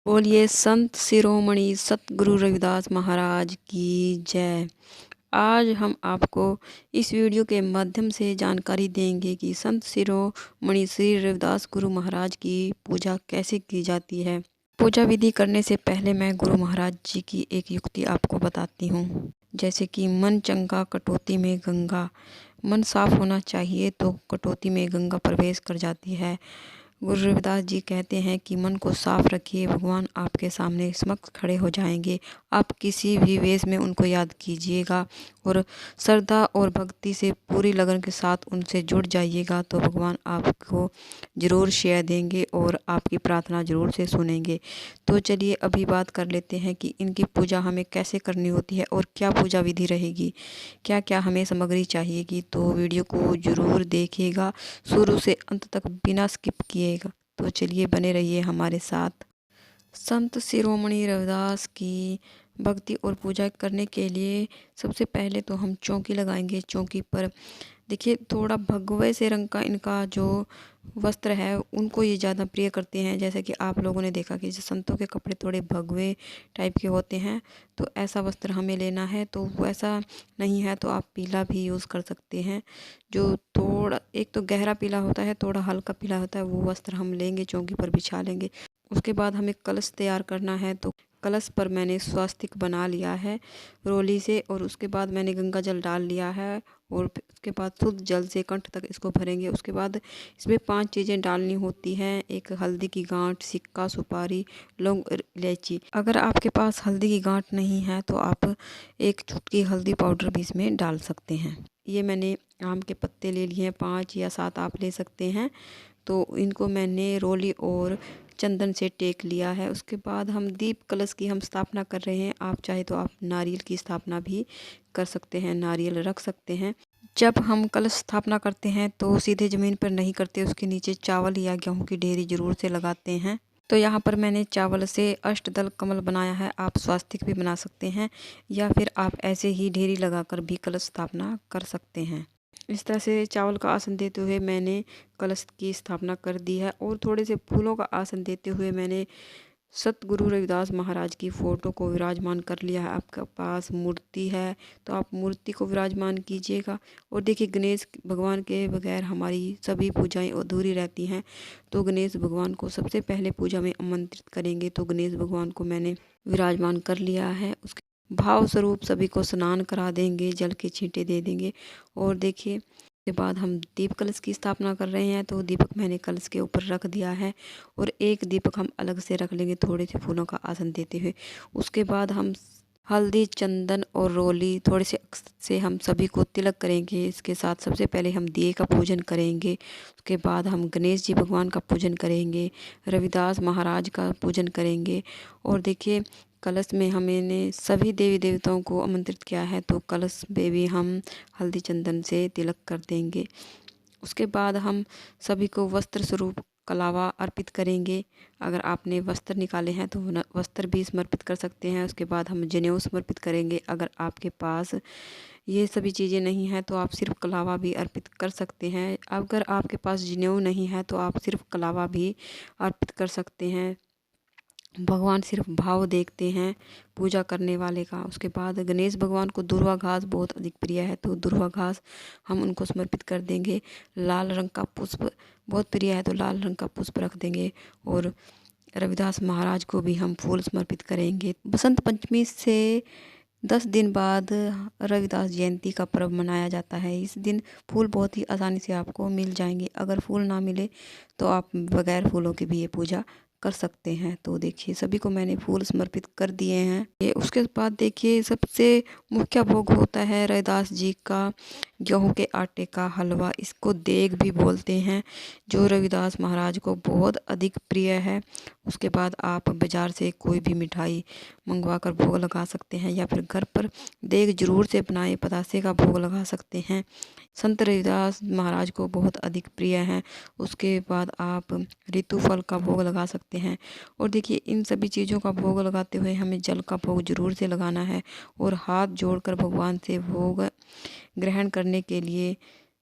बोलिए संत शिरोमणि सतगुरु रविदास महाराज की जय। आज हम आपको इस वीडियो के माध्यम से जानकारी देंगे कि संत शिरोमणि श्री रविदास गुरु महाराज की पूजा कैसे की जाती है। पूजा विधि करने से पहले मैं गुरु महाराज जी की एक युक्ति आपको बताती हूँ। जैसे कि मन चंगा कटौती में गंगा, मन साफ होना चाहिए तो कटौती में गंगा प्रवेश कर जाती है। गुरु रविदास जी कहते हैं कि मन को साफ रखिए, भगवान आपके सामने समक्ष खड़े हो जाएंगे। आप किसी भी वेश में उनको याद कीजिएगा और श्रद्धा और भक्ति से पूरी लगन के साथ उनसे जुड़ जाइएगा तो भगवान आपको ज़रूर शेयर देंगे और आपकी प्रार्थना ज़रूर से सुनेंगे। तो चलिए अभी बात कर लेते हैं कि इनकी पूजा हमें कैसे करनी होती है और क्या पूजा विधि रहेगी, क्या क्या हमें सामग्री चाहिएगी। तो वीडियो को ज़रूर देखिएगा शुरू से अंत तक बिना स्किप किएगा। तो चलिए बने रहिए हमारे साथ। संत शिरोमणि रविदास की भक्ति और पूजा करने के लिए सबसे पहले तो हम चौकी लगाएंगे। चौकी पर देखिए थोड़ा भगवे से रंग का इनका जो वस्त्र है उनको ये ज़्यादा प्रिय करते हैं। जैसे कि आप लोगों ने देखा कि जो संतों के कपड़े थोड़े भगवे टाइप के होते हैं तो ऐसा वस्त्र हमें लेना है। तो वैसा नहीं है तो आप पीला भी यूज़ कर सकते हैं। जो थोड़ा एक तो गहरा पीला होता है, थोड़ा हल्का पीला होता है, वो वस्त्र हम लेंगे, चौकी पर बिछा लेंगे। उसके बाद हमें कलश तैयार करना है। तो कलश पर मैंने स्वास्तिक बना लिया है रोली से और उसके बाद मैंने गंगा जल डाल लिया है और उसके बाद शुद्ध जल से कंठ तक इसको भरेंगे। उसके बाद इसमें 5 चीज़ें डालनी होती हैं। एक हल्दी की गांठ, सिक्का, सुपारी, लौंग और इलायची। अगर आपके पास हल्दी की गांठ नहीं है तो आप एक चुटकी हल्दी पाउडर भी इसमें डाल सकते हैं। ये मैंने आम के पत्ते ले लिए हैं, 5 या 7 आप ले सकते हैं। तो इनको मैंने रोली और चंदन से टेक लिया है। उसके बाद हम दीप कलश की हम स्थापना कर रहे हैं। आप चाहे तो आप नारियल की स्थापना भी कर सकते हैं, नारियल रख सकते हैं। जब हम कलश स्थापना करते हैं तो सीधे ज़मीन पर नहीं करते, उसके नीचे चावल या गेहूं की ढेरी ज़रूर से लगाते हैं। तो यहाँ पर मैंने चावल से अष्टदल कमल बनाया है। आप स्वास्तिक भी बना सकते हैं या फिर आप ऐसे ही ढेरी लगाकर भी कलश स्थापना कर सकते हैं। इस तरह से चावल का आसन देते हुए मैंने कलश की स्थापना कर दी है और थोड़े से फूलों का आसन देते हुए मैंने सतगुरु रविदास महाराज की फ़ोटो को विराजमान कर लिया है। आपके पास मूर्ति है तो आप मूर्ति को विराजमान कीजिएगा। और देखिए गणेश भगवान के बगैर हमारी सभी पूजाएं अधूरी रहती हैं। तो गणेश भगवान को सबसे पहले पूजा में आमंत्रित करेंगे। तो गणेश भगवान को मैंने विराजमान कर लिया है। उसके भाव स्वरूप सभी को स्नान करा देंगे, जल के छींटे दे देंगे। और देखिए के बाद हम दीप कलश की स्थापना कर रहे हैं। तो दीपक मैंने कलश के ऊपर रख दिया है और एक दीपक हम अलग से रख लेंगे थोड़े से फूलों का आसन देते हुए। उसके बाद हम हल्दी, चंदन और रोली थोड़े से अक्षत से हम सभी को तिलक करेंगे। इसके साथ सबसे पहले हम दिए का पूजन करेंगे। उसके बाद हम गणेश जी भगवान का पूजन करेंगे, रविदास महाराज का पूजन करेंगे। और देखिए कलश में हमने सभी देवी देवताओं को आमंत्रित किया है तो कलश में भी हम हल्दी चंदन से तिलक कर देंगे। उसके बाद हम सभी को वस्त्र स्वरूप कलावा अर्पित करेंगे। अगर आपने वस्त्र निकाले हैं तो वस्त्र भी समर्पित कर सकते हैं। उसके बाद हम जनेऊ समर्पित करेंगे। अगर आपके पास ये सभी चीज़ें नहीं हैं तो आप सिर्फ कलावा भी अर्पित कर सकते हैं। अगर आपके पास जनेऊ नहीं है तो आप सिर्फ कलावा भी अर्पित कर सकते हैं। भगवान सिर्फ भाव देखते हैं पूजा करने वाले का। उसके बाद गणेश भगवान को दुर्वा घास बहुत अधिक प्रिय है तो दुर्वा घास हम उनको समर्पित कर देंगे। लाल रंग का पुष्प बहुत प्रिय है तो लाल रंग का पुष्प रख देंगे। और रविदास महाराज को भी हम फूल समर्पित करेंगे। बसंत पंचमी से 10 दिन बाद रविदास जयंती का पर्व मनाया जाता है। इस दिन फूल बहुत ही आसानी से आपको मिल जाएंगे। अगर फूल ना मिले तो आप बगैर फूलों की भी ये पूजा कर सकते हैं। तो देखिए सभी को मैंने फूल समर्पित कर दिए हैं। ये उसके बाद देखिए सबसे मुख्य भोग होता है रविदास जी का गेहूं के आटे का हलवा। इसको देग भी बोलते हैं, जो रविदास महाराज को बहुत अधिक प्रिय है। उसके बाद आप बाज़ार से कोई भी मिठाई मंगवा कर भोग लगा सकते हैं या फिर घर पर देग जरूर से बनाए पतासे का भोग लगा सकते हैं। संत रविदास महाराज को बहुत अधिक प्रिय है। उसके बाद आप ऋतु फल का भोग लगा सकते हैं। और देखिए इन सभी चीज़ों का भोग लगाते हुए हमें जल का भोग जरूर से लगाना है और हाथ जोड़कर भगवान से भोग ग्रहण करने के लिए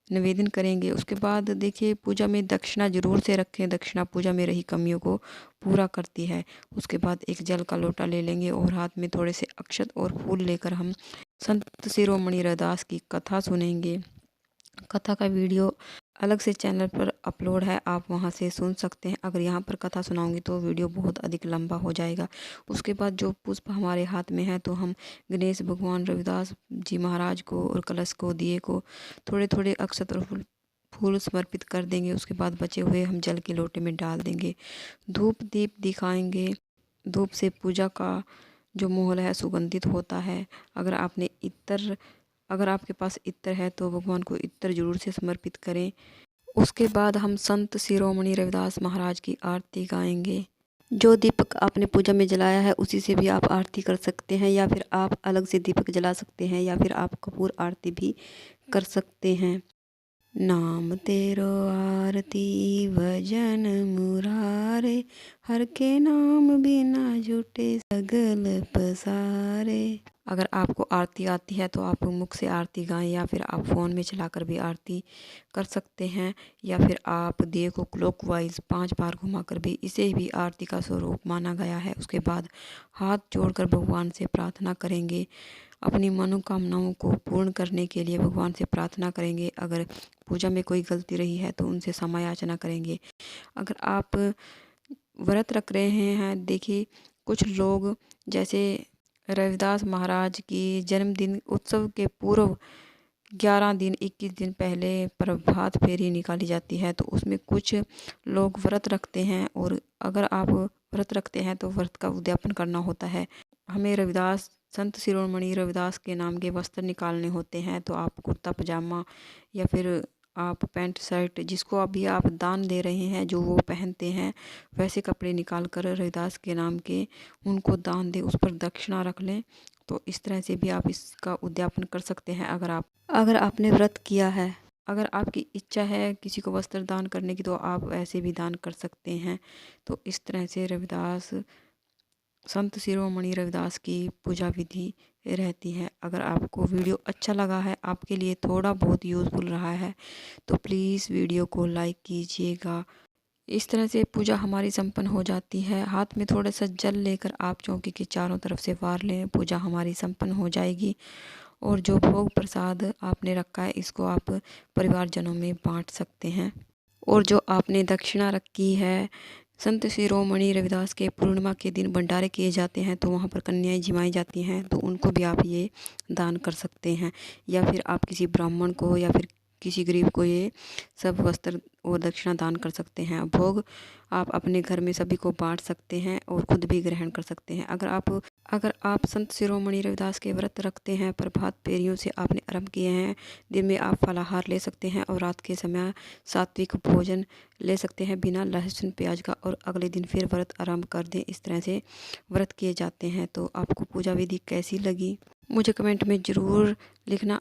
निवेदन करेंगे। उसके बाद देखिए पूजा में दक्षिणा जरूर से रखें, दक्षिणा पूजा में रही कमियों को पूरा करती है। उसके बाद एक जल का लोटा ले लेंगे और हाथ में थोड़े से अक्षत और फूल लेकर हम संत शिरोमणि रविदास की कथा सुनेंगे। कथा का वीडियो अलग से चैनल पर अपलोड है, आप वहां से सुन सकते हैं। अगर यहाँ पर कथा सुनाऊंगी तो वीडियो बहुत अधिक लंबा हो जाएगा। उसके बाद जो पुष्प हमारे हाथ में है तो हम गणेश भगवान, रविदास जी महाराज को और कलश को, दिए को थोड़े थोड़े अक्षत और फूल समर्पित कर देंगे। उसके बाद बचे हुए हम जल के लोटे में डाल देंगे। धूप दीप दिखाएंगे। धूप से पूजा का जो माहौल है सुगंधित होता है। अगर आपके पास इत्र है तो भगवान को इत्र जरूर से समर्पित करें। उसके बाद हम संत शिरोमणि रविदास महाराज की आरती गाएंगे। जो दीपक आपने पूजा में जलाया है उसी से भी आप आरती कर सकते हैं, या फिर आप अलग से दीपक जला सकते हैं, या फिर आप कपूर आरती भी कर सकते हैं। नाम तेरो आरती भजन मुरारे, हर के नाम बिना झूठे सगल पसारे। अगर आपको आरती आती है तो आप मुख से आरती गाएं, या फिर आप फ़ोन में चलाकर भी आरती कर सकते हैं, या फिर आप दिए को क्लॉकवाइज 5 बार घुमाकर भी, इसे भी आरती का स्वरूप माना गया है। उसके बाद हाथ जोड़कर भगवान से प्रार्थना करेंगे। अपनी मनोकामनाओं को पूर्ण करने के लिए भगवान से प्रार्थना करेंगे। अगर पूजा में कोई गलती रही है तो उनसे क्षमा याचना करेंगे। अगर आप व्रत रख रहे हैं, देखिए कुछ लोग जैसे रविदास महाराज की जन्मदिन उत्सव के पूर्व 11 दिन 21 दिन पहले प्रभात फेरी निकाली जाती है, तो उसमें कुछ लोग व्रत रखते हैं। और अगर आप व्रत रखते हैं तो व्रत का उद्यापन करना होता है। हमें रविदास, संत शिरोमणि रविदास के नाम के वस्त्र निकालने होते हैं। तो आप कुर्ता पजामा या फिर आप पैंट शर्ट, जिसको अभी आप दान दे रहे हैं जो वो पहनते हैं, वैसे कपड़े निकाल कर रविदास के नाम के उनको दान दें, उस पर दक्षिणा रख लें। तो इस तरह से भी आप इसका उद्यापन कर सकते हैं। अगर आपने व्रत किया है, अगर आपकी इच्छा है किसी को वस्त्र दान करने की, तो आप ऐसे भी दान कर सकते हैं। तो इस तरह से रविदास, संत शिरोमणि रविदास की पूजा विधि रहती है। अगर आपको वीडियो अच्छा लगा है, आपके लिए थोड़ा बहुत यूज़फुल रहा है, तो प्लीज़ वीडियो को लाइक कीजिएगा। इस तरह से पूजा हमारी संपन्न हो जाती है। हाथ में थोड़ा सा जल लेकर आप चौकी के चारों तरफ से वार लें, पूजा हमारी संपन्न हो जाएगी। और जो भोग प्रसाद आपने रखा है इसको आप परिवारजनों में बांट सकते हैं। और जो आपने दक्षिणा रखी है, संत शिरोमणि रविदास के पूर्णिमा के दिन भंडारे किए जाते हैं, तो वहाँ पर कन्याएं जिमाई जाती हैं, तो उनको भी आप ये दान कर सकते हैं। या फिर आप किसी ब्राह्मण को या फिर किसी गरीब को ये सब वस्त्र और दक्षिणा दान कर सकते हैं। भोग आप अपने घर में सभी को बांट सकते हैं और खुद भी ग्रहण कर सकते हैं। अगर आप संत शिरोमणि रविदास के व्रत रखते हैं, प्रभात फेरियों से आपने आरंभ किए हैं, दिन में आप फलाहार ले सकते हैं और रात के समय सात्विक भोजन ले सकते हैं बिना लहसुन प्याज का, और अगले दिन फिर व्रत आरंभ कर दें। इस तरह से व्रत किए जाते हैं। तो आपको पूजा विधि कैसी लगी मुझे कमेंट में ज़रूर लिखना।